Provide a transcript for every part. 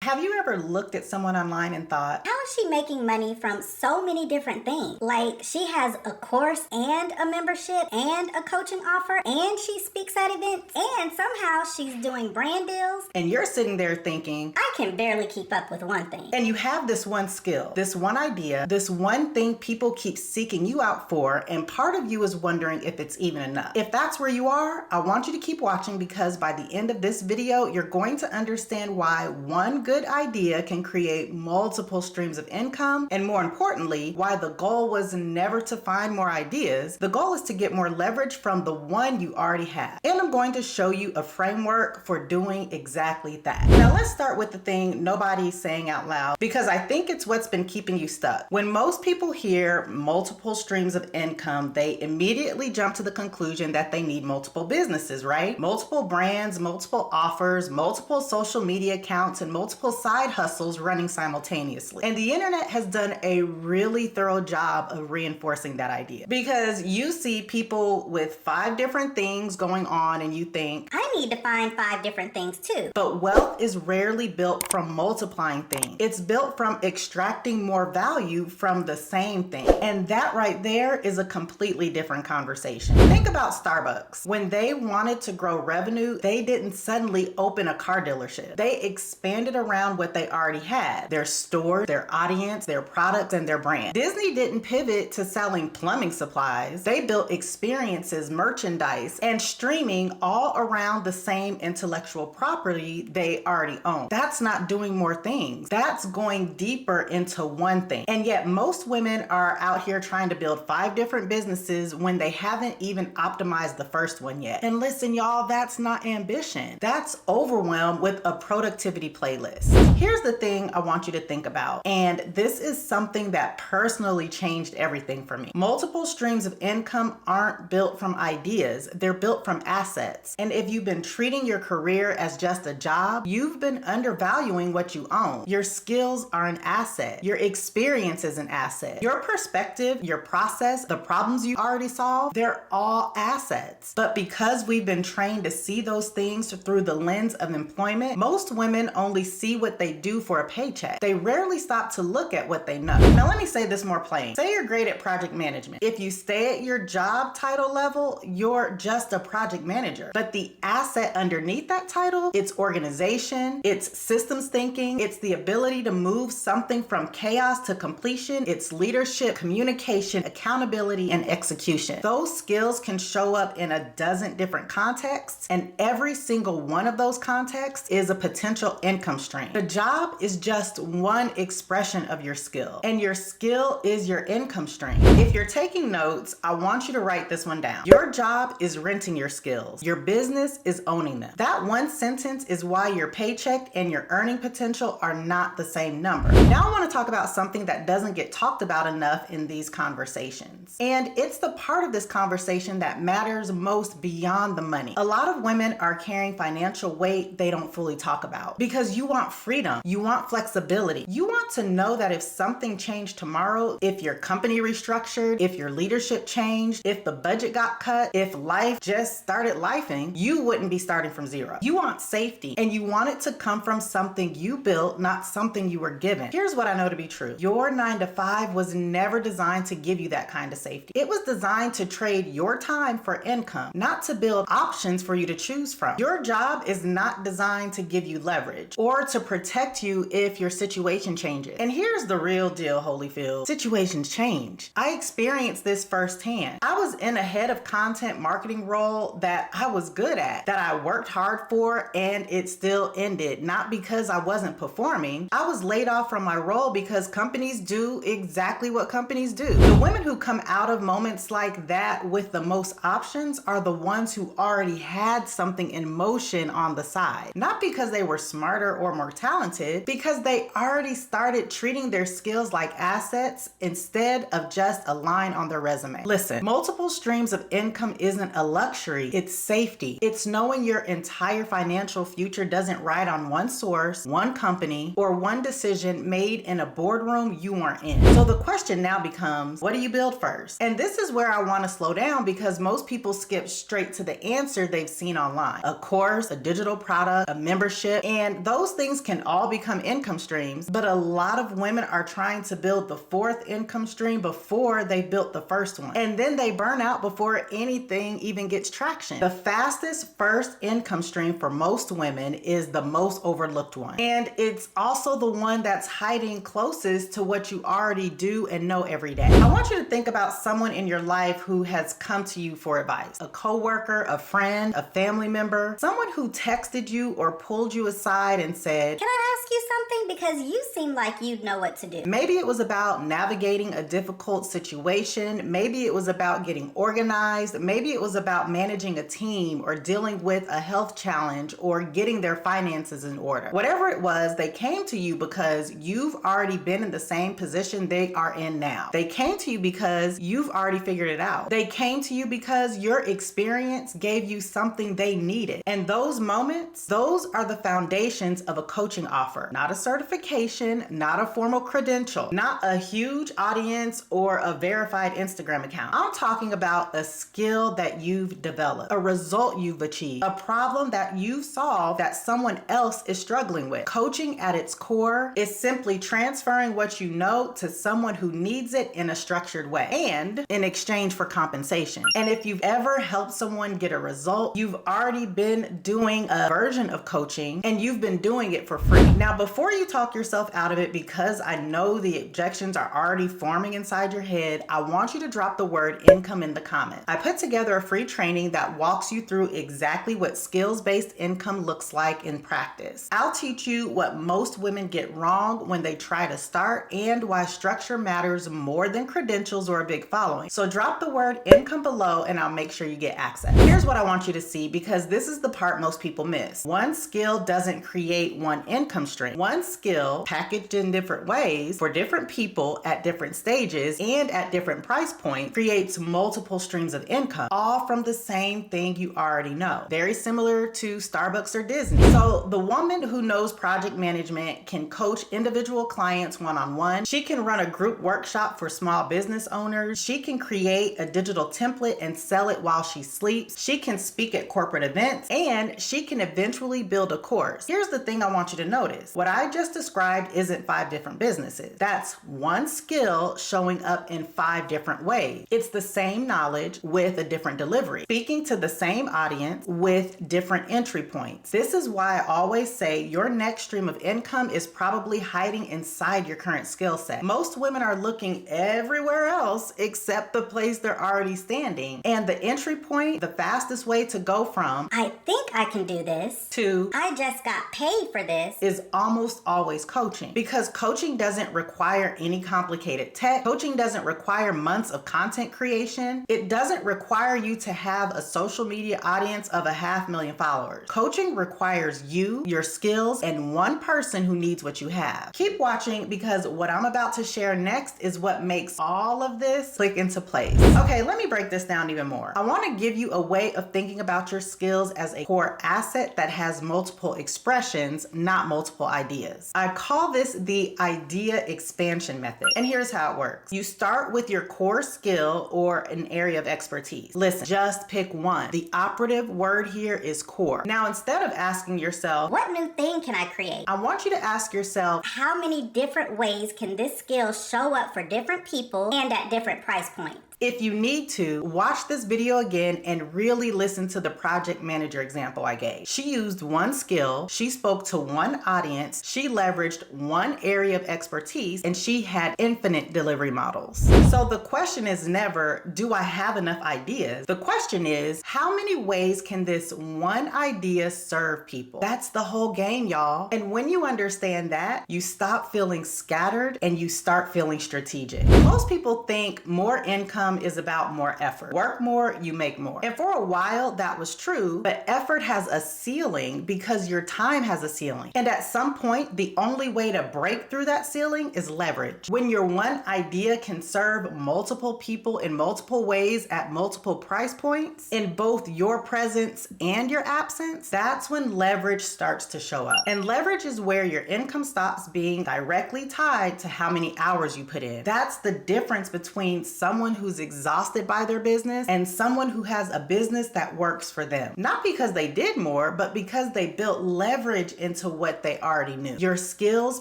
Have you ever looked at someone online and thought, how is she making money from so many different things? Like, she has a course and a membership and a coaching offer, and she speaks at events, and somehow she's doing brand deals. and you're sitting there thinking, I can barely keep up with one thing. and you have this one skill, this one idea, this one thing people keep seeking you out for, and part of you is wondering if it's even enough. If that's where you are, I want you to keep watching, because by the end of this video, you're going to understand why one good idea can create multiple streams of income, and more importantly, why the goal was never to find more ideas. The goal is to get more leverage from the one you already have. And I'm going to show you a framework for doing exactly that. Now let's start with the thing nobody's saying out loud, because I think it's what's been keeping you stuck. When most people hear multiple streams of income, they immediately jump to the conclusion that they need multiple businesses, right? Multiple brands, multiple offers, multiple social media accounts, and multiple side hustles running simultaneously. And the internet has done a really thorough job of reinforcing that idea, because you see people with 5 different things going on and you think, I need to find 5 different things too. but wealth is rarely built from multiplying things. It's built from extracting more value from the same thing. And that right there is a completely different conversation. Think about Starbucks. When they wanted to grow revenue, they didn't suddenly open a car dealership. They expanded around what they already had: their store, their audience, their products, and their brand. Disney didn't pivot to selling plumbing supplies. They built experiences, merchandise, and streaming all around the same intellectual property they already own. That's not doing more things. That's going deeper into one thing. And yet most women are out here trying to build 5 different businesses when they haven't even optimized the first one yet. And listen, y'all, that's not ambition. That's overwhelm with a productivity playlist. Here's the thing I want you to think about, and this is something that personally changed everything for me. Multiple streams of income aren't built from ideas, they're built from assets. And if you've been treating your career as just a job, you've been undervaluing what you own. Your skills are an asset. Your experience is an asset. Your perspective, your process, the problems you already solved, they're all assets. But because we've been trained to see those things through the lens of employment, most women only see what they do for a paycheck. They rarely stop to look at what they know. Now let me say this more plain. Say you're great at project management. If you stay at your job title level, you're just a project manager. But the asset underneath that title, it's organization, it's systems thinking, it's the ability to move something from chaos to completion, it's leadership, communication, accountability, and execution. Those skills can show up in a dozen different contexts, and every single one of those contexts is a potential income stream. The job is just one expression of your skill, and your skill is your income stream. If you're taking notes, I want you to write this one down. Your job is renting your skills. Your business is owning them. That one sentence is why your paycheck and your earning potential are not the same number. Now I want to talk about something that doesn't get talked about enough in these conversations. And it's the part of this conversation that matters most beyond the money. A lot of women are carrying financial weight they don't fully talk about, because you want freedom, you want flexibility. You want to know that if something changed tomorrow, if your company restructured, if your leadership changed, if the budget got cut, if life just started lifing, you wouldn't be starting from zero. You want safety, and you want it to come from something you built, not something you were given. Here's what I know to be true. Your 9-to-5 was never designed to give you that kind of safety. It was designed to trade your time for income, not to build options for you to choose from. Your job is not designed to give you leverage or to protect you if your situation changes. And here's the real deal, Holyfield. Situations change. I experienced this firsthand. I was in a head of content marketing role that I was good at, that I worked hard for, and it still ended. Not because I wasn't performing. I was laid off from my role because companies do exactly what companies do. The women who come out of moments like that with the most options are the ones who already had something in motion on the side. Not because they were smarter or more talented, because they already started treating their skills like assets instead of just a line on their resume. Listen, multiple streams of income isn't a luxury, it's safety. It's knowing your entire financial future doesn't ride on one source, one company, or one decision made in a boardroom you weren't in. So the question now becomes, what do you build first? And this is where I want to slow down, because most people skip straight to the answer they've seen online. A course, a digital product, a membership, and those things things can all become income streams, but a lot of women are trying to build the fourth income stream before they built the first one. And then they burn out before anything even gets traction. The fastest first income stream for most women is the most overlooked one. And it's also the one that's hiding closest to what you already do and know every day. I want you to think about someone in your life who has come to you for advice. A coworker, a friend, a family member, someone who texted you or pulled you aside and said, "Can I ask you something? Because you seem like you'd know what to do." Maybe it was about navigating a difficult situation. Maybe it was about getting organized. Maybe it was about managing a team or dealing with a health challenge or getting their finances in order. Whatever it was, they came to you because you've already been in the same position they are in now. They came to you because you've already figured it out. They came to you because your experience gave you something they needed. And those moments, those are the foundations of a coaching offer. Not a certification, not a formal credential, not a huge audience or a verified Instagram account. I'm talking about a skill that you've developed, a result you've achieved, a problem that you've solved that someone else is struggling with. Coaching at its core is simply transferring what you know to someone who needs it in a structured way and in exchange for compensation. And if you've ever helped someone get a result, you've already been doing a version of coaching and you've been doing it for free. Now, before you talk yourself out of it, because I know the objections are already forming inside your head, I want you to drop the word income in the comments. I put together a free training that walks you through exactly what skills-based income looks like in practice. I'll teach you what most women get wrong when they try to start and why structure matters more than credentials or a big following. So drop the word income below and I'll make sure you get access. Here's what I want you to see, because this is the part most people miss. One skill doesn't create one income stream. One skill packaged in different ways for different people at different stages and at different price points creates multiple streams of income, all from the same thing you already know. Very similar to Starbucks or Disney. So the woman who knows project management can coach individual clients one-on-one. She can run a group workshop for small business owners. She can create a digital template and sell it while she sleeps. She can speak at corporate events, and she can eventually build a course. Here's the thing I want you to notice. What I just described isn't 5 different businesses. That's one skill showing up in 5 different ways. It's the same knowledge with a different delivery, speaking to the same audience with different entry points. This is why I always say your next stream of income is probably hiding inside your current skill set. Most women are looking everywhere else except the place they're already standing. And the entry point, the fastest way to go from "I think I can do this" to "I just got paid for this" is almost always coaching, because coaching doesn't require any complicated tech. Coaching doesn't require months of content creation. It doesn't require you to have a social media audience of 500,000 followers. Coaching requires you, your skills, and one person who needs what you have. Keep watching, because what I'm about to share next is what makes all of this click into place. Okay, let me break this down even more. I want to give you a way of thinking about your skills as a core asset that has multiple expressions, not multiple ideas. I call this the idea expansion method. And here's how it works. You start with your core skill or an area of expertise. Listen, just pick one. The operative word here is core. Now, instead of asking yourself, "What new thing can I create?" I want you to ask yourself, "How many different ways can this skill show up for different people and at different price points?" if you need to, watch this video again and really listen to the project manager example I gave. She used one skill, she spoke to one audience, she leveraged one area of expertise, and she had infinite delivery models. So the question is never, do I have enough ideas? The question is, how many ways can this one idea serve people? That's the whole game, y'all. And when you understand that, you stop feeling scattered and you start feeling strategic. Most people think more income is about more effort. Work more, you make more. And for a while that was true, but effort has a ceiling because your time has a ceiling. And at some point, the only way to break through that ceiling is leverage. When your one idea can serve multiple people in multiple ways at multiple price points, in both your presence and your absence, that's when leverage starts to show up. And leverage is where your income stops being directly tied to how many hours you put in. That's the difference between someone who's who's exhausted by their business and someone who has a business that works for them. Not because they did more, but because they built leverage into what they already knew. Your skills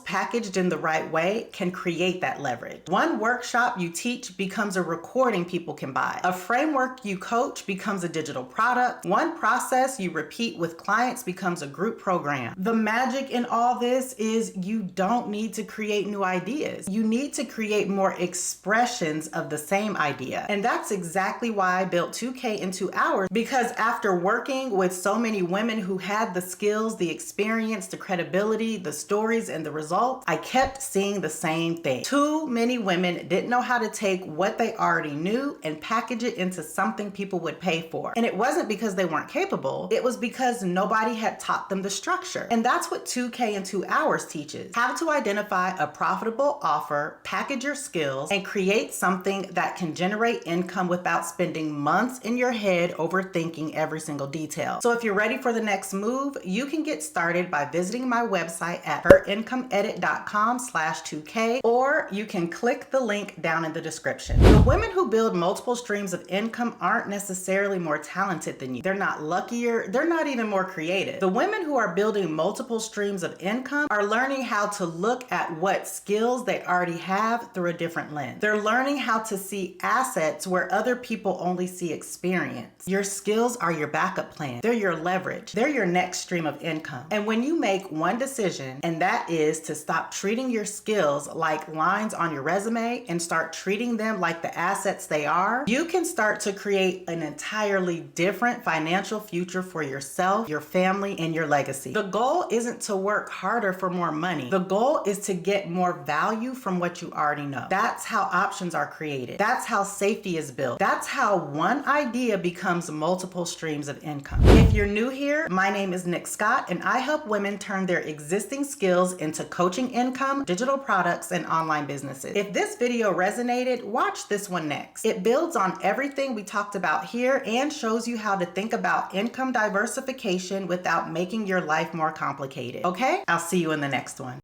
packaged in the right way can create that leverage. One workshop you teach becomes a recording people can buy. A framework you coach becomes a digital product. One process you repeat with clients becomes a group program. The magic in all this is you don't need to create new ideas. You need to create more expressions of the same idea. And that's exactly why I built 2K in 2 hours, because after working with so many women who had the skills, the experience, the credibility, the stories, and the results, I kept seeing the same thing. Too many women didn't know how to take what they already knew and package it into something people would pay for. And it wasn't because they weren't capable, it was because nobody had taught them the structure. And that's what 2K in 2 hours teaches. How to identify a profitable offer, package your skills, and create something that can generate income without spending months in your head overthinking every single detail. So if you're ready for the next move, you can get started by visiting my website at herincomeedit.com/2K, or you can click the link down in the description. The women who build multiple streams of income aren't necessarily more talented than you. They're not luckier. They're not even more creative. The women who are building multiple streams of income are learning how to look at what skills they already have through a different lens. They're learning how to see assets where other people only see experience. Your skills are your backup plan. They're your leverage. They're your next stream of income. And when you make one decision, and that is to stop treating your skills like lines on your resume and start treating them like the assets they are, you can start to create an entirely different financial future for yourself, your family, and your legacy. The goal isn't to work harder for more money. The goal is to get more value from what you already know. That's how options are created. That's how safety is built. That's how one idea becomes multiple streams of income. If you're new here, my name is Nick Scott, and I help women turn their existing skills into coaching income, digital products, and online businesses. If this video resonated, watch this one next. It builds on everything we talked about here and shows you how to think about income diversification without making your life more complicated. Okay? I'll see you in the next one.